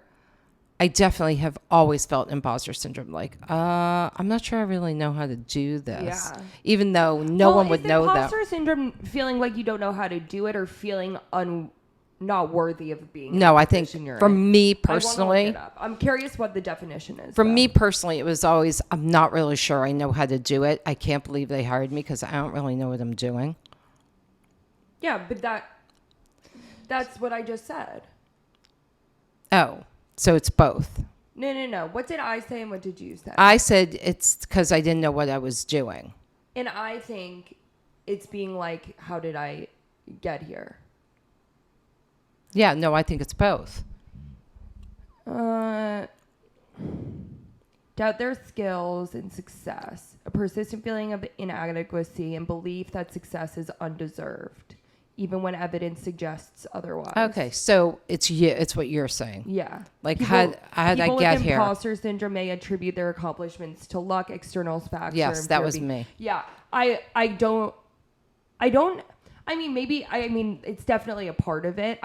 I definitely have always felt imposter syndrome. Like, I'm not sure I really know how to do this. Yeah. Even though no one would know that. Is imposter syndrome feeling like you don't know how to do it, or feeling not worthy of being in No, the I think position you're for in? me I wanna look personally, it up. I'm curious what the definition is. for though. me personally, it was always, I'm not really sure I know how to do it. I can't believe they hired me because I don't really know what I'm doing. Yeah, but that's what I just said. Oh, so it's both. No. What did I say and what did you say? I said it's because I didn't know what I was doing. And I think it's being like, how did I get here? Yeah, no, I think it's both. Doubt their skills and success. A persistent feeling of inadequacy and belief that success is undeserved, even when evidence suggests otherwise. Okay, so it's what you're saying. Yeah. Like, how did I people get with here? imposter syndrome may attribute their accomplishments to luck, external factors. Yes, that was me. Yeah. I mean, it's definitely a part of it.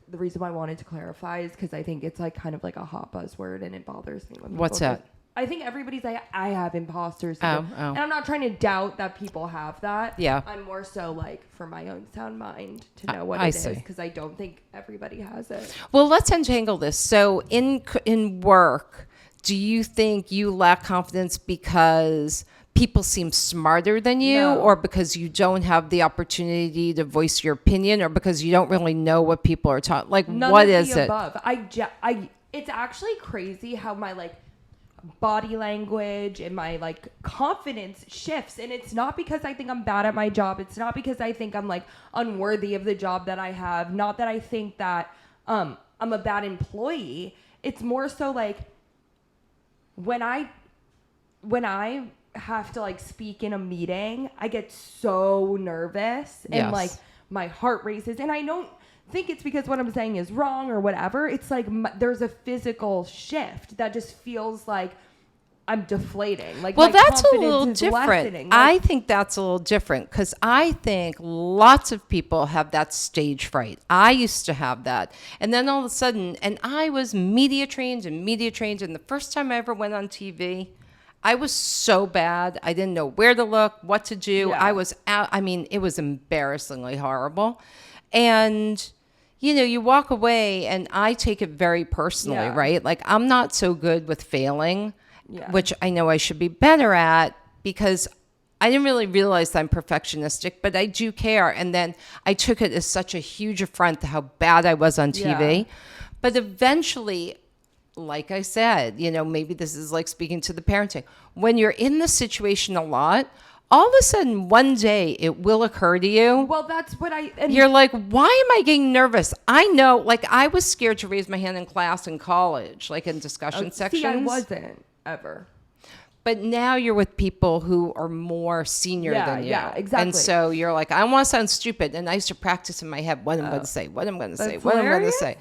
The reason why I wanted to clarify is because I think it's like kind of like a hot buzzword, and it bothers me when people What's that? I think everybody's like, I have imposter syndrome. Oh. And I'm not trying to doubt that people have that. Yeah. I'm more so like for my own sound mind to know what I it is, see. because I don't think everybody has it. Well, let's untangle this. So in work, do you think you lack confidence because people seem smarter than you, No. or because you don't have the opportunity to voice your opinion, or because you don't really know what people are talking? Like, None what of is the it? above. It's actually crazy how my like body language and my like confidence shifts. And it's not because I think I'm bad at my job. It's not because I think I'm like unworthy of the job that I have. Not that I think that I'm a bad employee. It's more so like when I have to like speak in a meeting, I get so nervous and Yes. like my heart races, and I don't think it's because what I'm saying is wrong or whatever. It's like there's a physical shift that just feels like I'm deflating. Like, well, my that's a confidence little is different. lessening. I Like, think that's a little different because I think lots of people have that stage fright. I used to have that. And then all of a sudden, and I was media trained. And the first time I ever went on TV, I was so bad. I didn't know where to look, what to do. Yeah. I was out. I mean, it was embarrassingly horrible. And you walk away and I take it very personally, Yeah. right? Like I'm not so good with failing, Yeah. which I know I should be better at because I didn't really realize that I'm perfectionistic, but I do care. And then I took it as such a huge affront to how bad I was on TV. Yeah. But eventually, like I said, maybe this is like speaking to the parenting. When you're in the situation a lot, all of a sudden one day it will occur to you. well, that's what and You're like, why am I getting nervous? I know, like I was scared to raise my hand in class in college, like in discussion sections. See, I wasn't ever. But now you're with people who are more senior Yeah, than you. yeah, exactly. And so you're like, I don't want to sound stupid. And I used to practice in my head what I'm going to say, what I'm going to say, That's what I'm going to hilarious. say.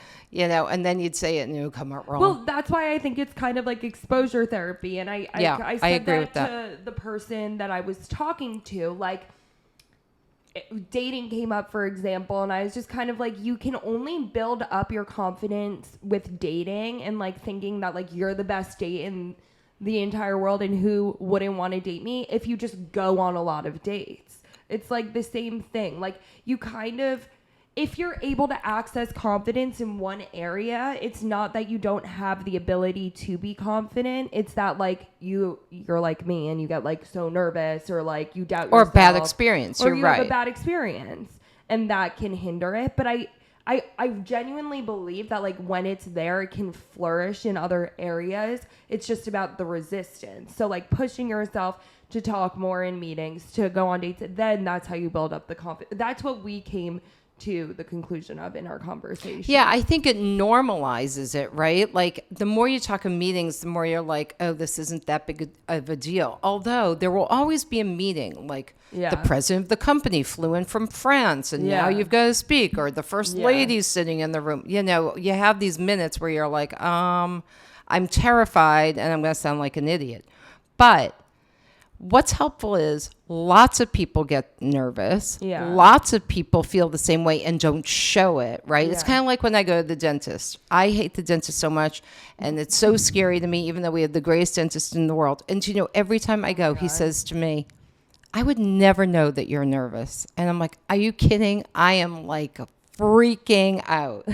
And then you'd say it and it would come out wrong. Well, that's why I think it's kind of like exposure therapy. And I said agree with to the person that I was talking to, like, dating came up, for example, and I was just kind of like, you can only build up your confidence with dating and like thinking that like you're the best date in the entire world and who wouldn't want to date me if you just go on a lot of dates. It's like the same thing. Like you kind of, if you're able to access confidence in one area, it's not that you don't have the ability to be confident. It's that like you're like me and you get like so nervous or like you doubt or yourself. bad experience. Or You're you right. have a bad experience and that can hinder it. But I genuinely believe that like when it's there, it can flourish in other areas. It's just about the resistance. So like pushing yourself to talk more in meetings, to go on dates, then that's how you build up the confidence. That's what we came to the conclusion of in our conversation. Yeah, I think it normalizes it, right? Like the more you talk in meetings, the more you're like, oh, this isn't that big of a deal. Although there will always be a meeting, like Yeah. the president of the company flew in from France and now Yeah. you've got to speak, or the first Yeah. lady's sitting in the room. You have these minutes where you're like, I'm terrified and I'm going to sound like an idiot. But what's helpful is lots of people get nervous. Yeah. Lots of people feel the same way and don't show it, right? It's Yeah. kind of like when I go to the dentist. I hate the dentist so much and it's so scary to me, even though we have the greatest dentist in the world. And every time I go, he says to me, I would never know that you're nervous. And I'm like, are you kidding? I am like freaking out.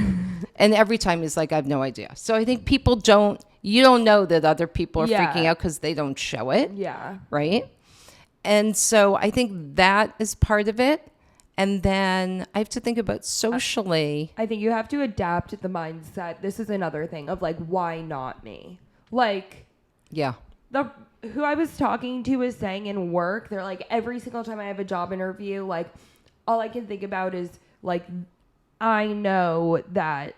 And every time he's like, I have no idea. So I think you don't know that other people are Yeah. freaking out because they don't show it. Yeah. Right? And so I think that is part of it. And then I have to think about socially. I think you have to adapt the mindset. This is another thing of like, why not me? Like, Yeah. who I was talking to was saying in work, they're like, every single time I have a job interview, like, all I can think about is like, I know that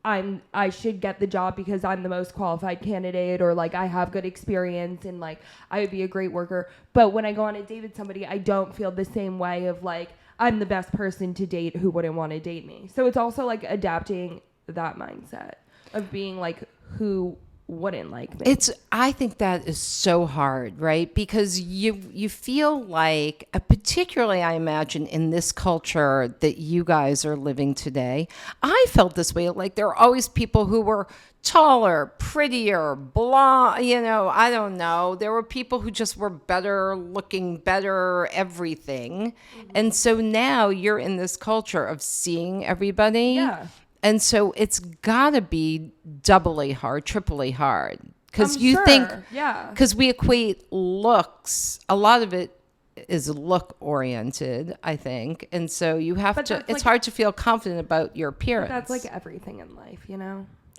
I should get the job because I'm the most qualified candidate, or like I have good experience and like I would be a great worker. But when I go on a date with somebody, I don't feel the same way of like I'm the best person to date who wouldn't want to date me. So it's also like adapting that mindset of being like who wouldn't like me. I think that is so hard, right? Because you feel like, particularly I imagine in this culture that you guys are living today, I felt this way. Like there are always people who were taller, prettier, blonde, I don't know. There were people who just were better looking, better everything. And so now you're in this culture of seeing everybody. Yeah. And so it's got to be doubly hard, triply hard. Because I'm you sure. think, Yeah. because we equate looks, a lot of it is look oriented, I think. And so you have But to, that's it's like- hard to feel confident about your appearance. That's like everything in life,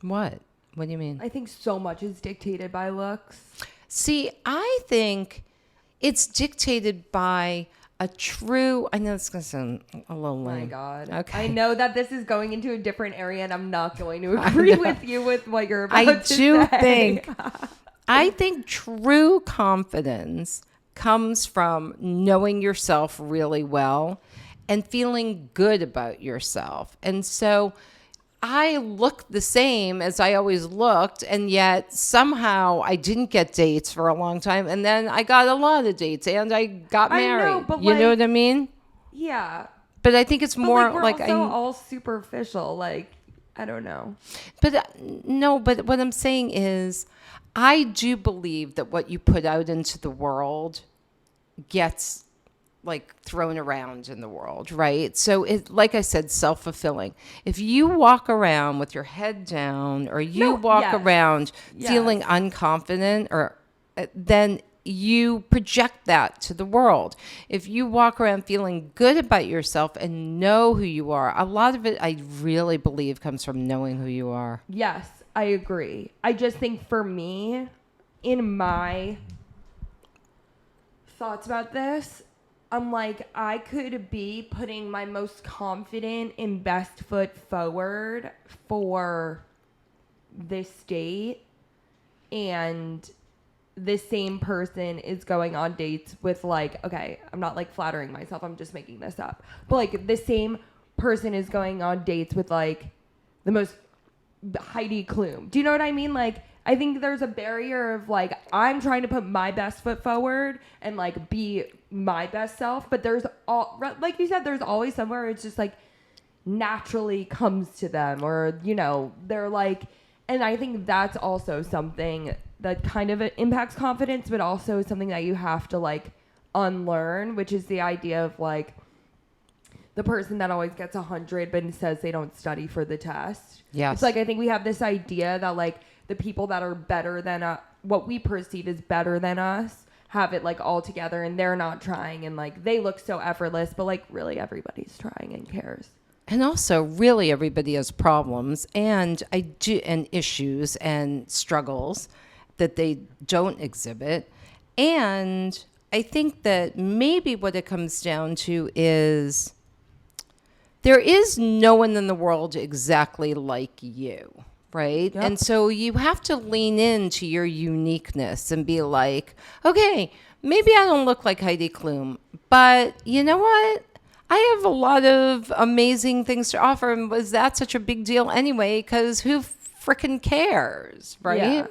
What? What do you mean? I think so much is dictated by looks. See, I think it's dictated by a true, I know it's going to sound a little Oh my lame. God. Okay. I know that this is going into a different area and I'm not going to agree with you with what you're about I to do say. I think true confidence comes from knowing yourself really well and feeling good about yourself. And so I look the same as I always looked, and yet somehow I didn't get dates for a long time, and then I got a lot of dates, and I got I married. know, but you know like- what I mean? Yeah. But I think it's But more we're like also all superficial. Like, I don't know. But no, but what I'm saying is, I do believe that what you put out into the world gets like thrown around in the world, right? So it, like I said, self-fulfilling. If you walk around with your head down, or you No, walk yes. around Yes. feeling unconfident, or then you project that to the world. If you walk around feeling good about yourself and know who you are, a lot of it, I really believe, comes from knowing who you are. Yes, I agree. I just think for me, in my thoughts about this, I'm like, I could be putting my most confident and best foot forward for this date, and the same person is going on dates with, like, okay, I'm not like flattering myself, I'm just making this up, but like the same person is going on dates with like the most Heidi Klum. Do you know what I mean? Like, I think there's a barrier of like, I'm trying to put my best foot forward and like be my best self, but there's all, like you said, there's always somewhere it's just like naturally comes to them, or, you know, they're like, and I think that's also something that kind of impacts confidence, but also something that you have to like unlearn, which is the idea of like the person that always gets 100 but says they don't study for the test. Yes. It's like, I think we have this idea that like the people that are better than what we perceive as better than us have it like all together, and they're not trying, and like they look so effortless, but like really everybody's trying and cares. And also, really, everybody has problems and issues and struggles that they don't exhibit. And I think that maybe what it comes down to is there is no one in the world exactly like you, right? Yep. And so you have to lean into your uniqueness and be like, okay, maybe I don't look like Heidi Klum, but you know what? I have a lot of amazing things to offer. And was that such a big deal anyway? Because who frickin' cares, right? Yeah.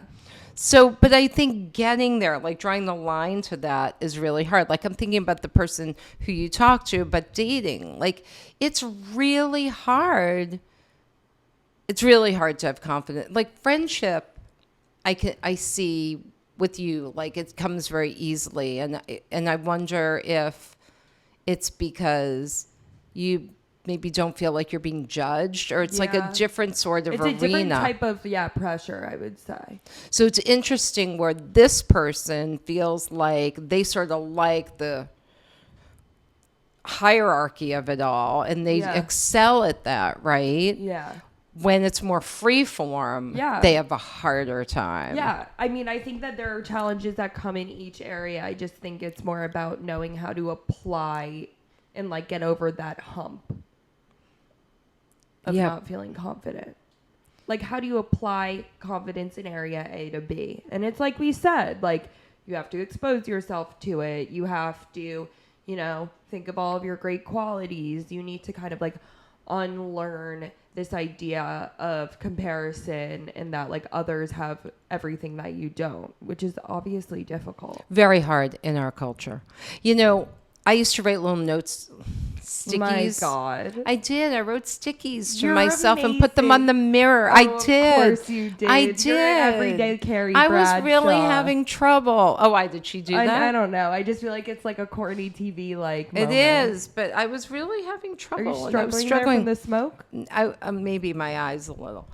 So, but I think getting there, like drawing the line to that, is really hard. Like, I'm thinking about the person who you talk to, but dating, like, it's really hard. It's really hard to have confidence. Like, friendship, I see with you, like, it comes very easily. And I wonder if it's because you maybe don't feel like you're being judged, or it's like a Yeah. different sort of It's arena. a different type of pressure, I would say. So it's interesting where this person feels like they sort of like the hierarchy of it all, and they Yeah. excel at that, right? Yeah. When it's more free form, Yeah. they have a harder time. Yeah, I mean, I think that there are challenges that come in each area. I just think it's more about knowing how to apply and like get over that hump of Yeah. not feeling confident. Like, how do you apply confidence in area A to B? And it's like we said, like, you have to expose yourself to it. You have to, you know, think of all of your great qualities. You need to kind of like unlearn this idea of comparison and that like others have everything that you don't, which is obviously difficult. Very hard in our culture. You know, I used to write little notes, stickies. My God. I did. I wrote stickies to You're myself and put them on the mirror. I Oh, did. Of course you did. I did. You're an everyday Carrie I was really Bradshaw. having trouble. Oh, why did she do that? I don't know. I just feel like it's like a corny TV like It moment. is, but I was really having Are trouble. you and I was struggling there struggling. from the smoke? Maybe my eyes a little.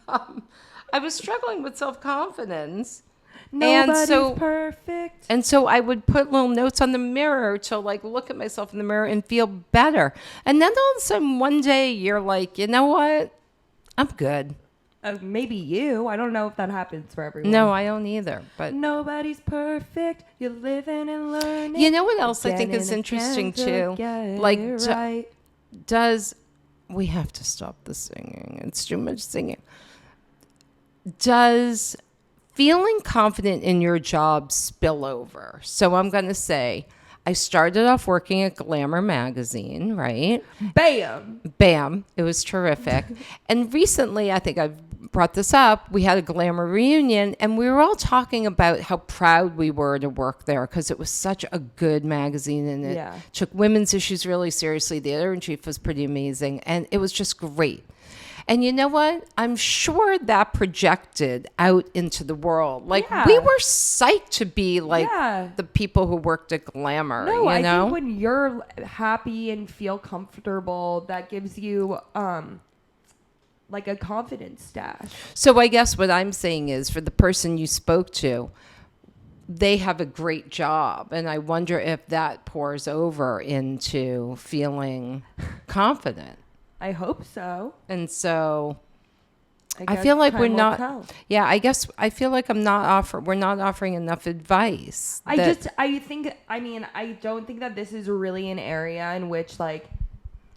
I was struggling with self-confidence. Nobody's so- perfect. And so I would put little notes on the mirror to like look at myself in the mirror and feel better. And then all of a sudden one day you're like, you know what? I'm good. Maybe you. I don't know if that happens for everyone. No, I don't either. But Nobody's perfect. You're living and learning. you know what else I Again think is and interesting again too? get Like, it right. does we have to stop the singing? It's too much singing. Does feeling confident in your job spill over? So I'm going to say, I started off working at Glamour magazine, right? Bam. Bam. It was terrific. And recently, I think I've brought this up, we had a Glamour reunion, and we were all talking about how proud we were to work there because it was such a good magazine, and it Yeah. took women's issues really seriously. The editor-in-chief was pretty amazing, and it was just great. And you know what? I'm sure that projected out into the world. Like, Yeah. we were psyched to be like Yeah. the people who worked at Glamour, No, you I know? think when you're happy and feel comfortable, that gives you like a confidence stash. So I guess what I'm saying is, for the person you spoke to, they have a great job. And I wonder if that pours over into feeling confident. I hope so. And so I guess feel like time we're will not, tell. yeah, I guess I feel like we're not offering enough advice. I don't think that this is really an area in which like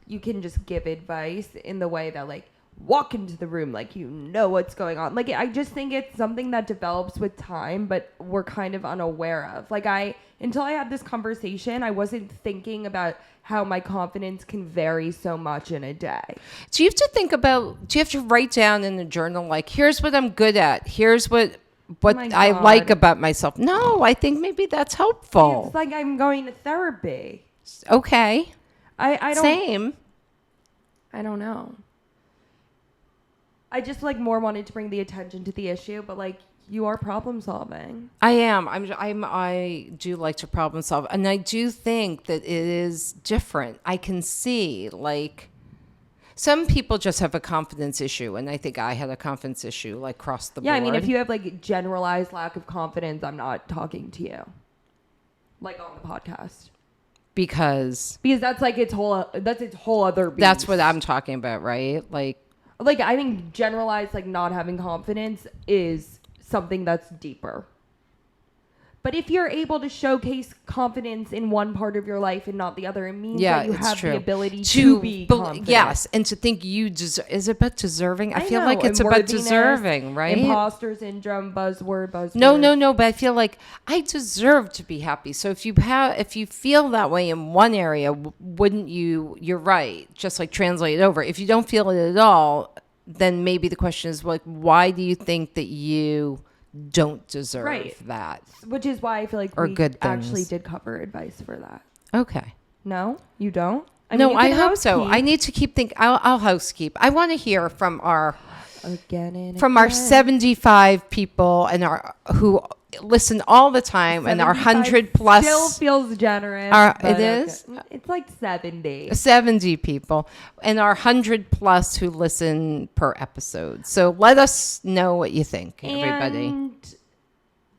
you can just give advice in the way that like walk into the room like you know what's going on. Like I just think it's something that develops with time, but we're kind of unaware of. Like until I had this conversation, I wasn't thinking about how my confidence can vary so much in a day. Do you have to write down in the journal, like, here's what I'm good at, here's what my I God. like about myself? No, I think maybe that's helpful. It's like I'm going to therapy. Okay. I don't Same. I don't know. I just like more wanted to bring the attention to the issue, but like you are problem solving. I am. I do like to problem solve, and I do think that it is different. I can see, like, some people just have a confidence issue, and I think I had a confidence issue, like, across the board. Yeah, I mean, if you have like generalized lack of confidence, I'm not talking to you, like on the podcast, because that's like its whole other beast. that's what I'm talking about, right? Like I think generalized like not having confidence is something that's deeper. But if you're able to showcase confidence in one part of your life and not the other, it means that you it's have true. the ability to be confident. Yes, and to think you deserve. Is it about deserving? I feel know, like it's and about worthiness, deserving, right? Imposter syndrome, buzzword. No, but I feel like I deserve to be happy. So if you feel that way in one area, wouldn't you? You're right. Just like translate it over. If you don't feel it at all, then maybe the question is like, why do you think that you don't deserve that? Which is why I feel like Or we good actually things. did cover advice for that. Okay. No, you don't? No, you I can hope so. housekeep. I need to keep thinking. I'll housekeep. I want to hear from our Again. 75 people and who listen all the time, and our 100 plus still feels generous. It but is? It's like 70. 70 people and our 100 plus who listen per episode. So let us know what you think, everybody. And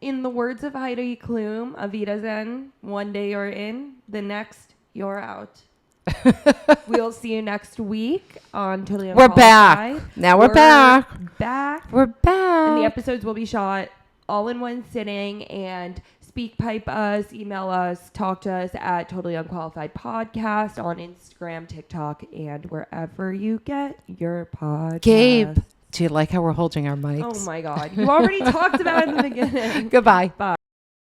in the words of Heidi Klum, Avita Zen, one day you're in, the next you're out. We'll see you next week on Totally We're back. Unqualified. Now we're back. We're back. And the episodes will be shot all in one sitting. And speak pipe us, email us, talk to us at Totally Unqualified Podcast on Instagram, TikTok, and wherever you get your podcast. Gabe, do you like how we're holding our mics? Oh my God. You already talked about it in the beginning. Goodbye. Bye.